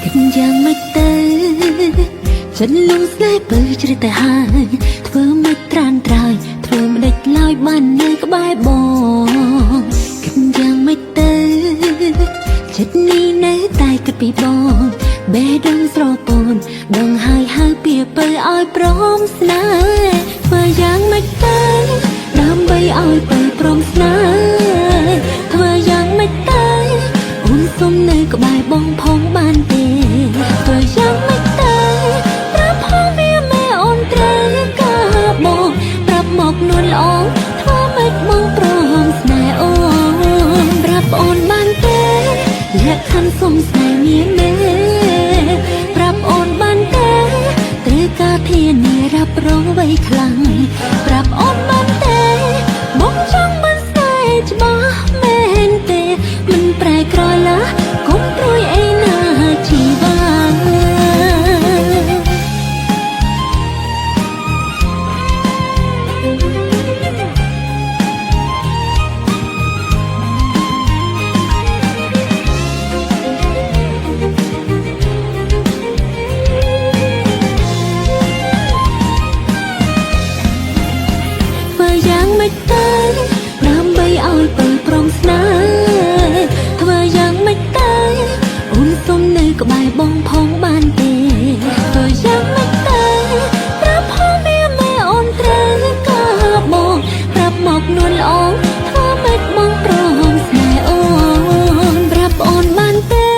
យ៉ាងម៉េចទៅចិត្តលងស្នេហ៍ពើជ្រឹកតែហើយធ្វើមិនត្រានត្រើយធ្វើមិនដេចឡើយបាននៅក្បែរបងគិតយ៉ាងម៉េចទៅចិត្តនេះនៅតែគិតពីបងបេះដូងស្រពូនដងហើយពីពើឲ្យព្រមស្នេហ៍ធ្វើយ៉ាងម៉េចទៅដើម្បីឲ្យពើព្រមស្នេហ៍ធ្វើយ៉ាងម៉េចទៅអូនសុំនៅក្បែរបងផងបានទេធ្វើយ៉ាងម៉េចទៅប្រាប់ផងវាមេអូនត្រូវការបងប្រាប់មកនួនល្អធ្វើម៉េចបងព្រមស្នេហ៍អូនប្រាប់អូនបានទេលក្ខខណ្ឌសុំស្នេហ៍មានមេប្រាប់អូនបានទេត្រូវការធានារ៉ាប់រងໄວខ្លាំងប្រាប់អូនបានទេបងចង់បានស្នេហ៍ច្បាស់មែនទេមិនប្រែក្រឡាកុំព្រួយអីណាជីវ៉ាយ៉ាងម៉េចទៅដើម្បីឲ្យពើព្រមស្នេហ៍ធ្វើយ៉ាងម៉េចទៅអូនសុំនៅក្បែរបងផងបានទេធ្វើយ៉ាងម៉េចទៅប្រាប់ផងវាមេអូនត្រូវការបងប្រាប់មកនួនល្អធ្វើម៉េចបងព្រមស្នេហ៍អូនប្រាប់អូនបានទេ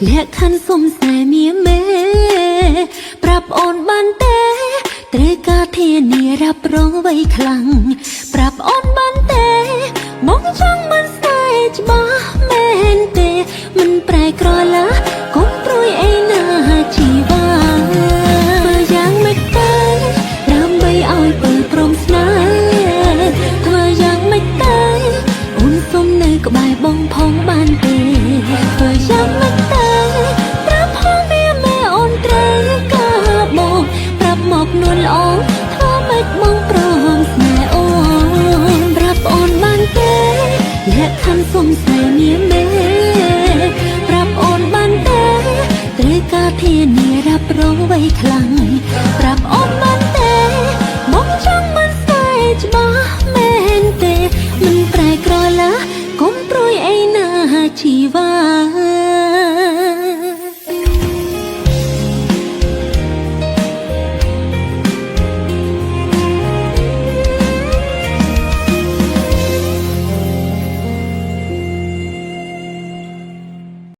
លក្ខខណ្ឌសុំស្នេហ៍មានមេប្រាប់អូនបានទេត្រូវការធានារ៉ាប់រងໄວខ្លាំងប្រាប់អូនបានទេមកចង់បានស្នេហ៍ច្បាស់មែនទេមិនប្រែក្រឡាកុំព្រួយអីណាជីវ៉ាធ្វើយ៉ាងម៉េចទៅដើម្បីឲ្យពើព្រមស្នេហ៍ធ្វើយ៉ាងម៉េចទៅអូនសុំនៅក្បែរបងផងបានទេធ្វើយ៉ាងម៉េចទៅប្រាប់ផងវាមេអូនត្រូវការបងប្រាប់មកនួនល្អធ្វើម៉េចបងព្រមស្នេហ៍អូនប្រាប់អូនបានទេលក្ខខណ្ឌសុំស្នេហ៍មានមេប្រាប់អូនបានទេត្រូវការធានារ៉ាប់រងໄວខ្លាំងប្រាប់អូនបានទេមកចង់បានស្នេហ៍ច្បាស់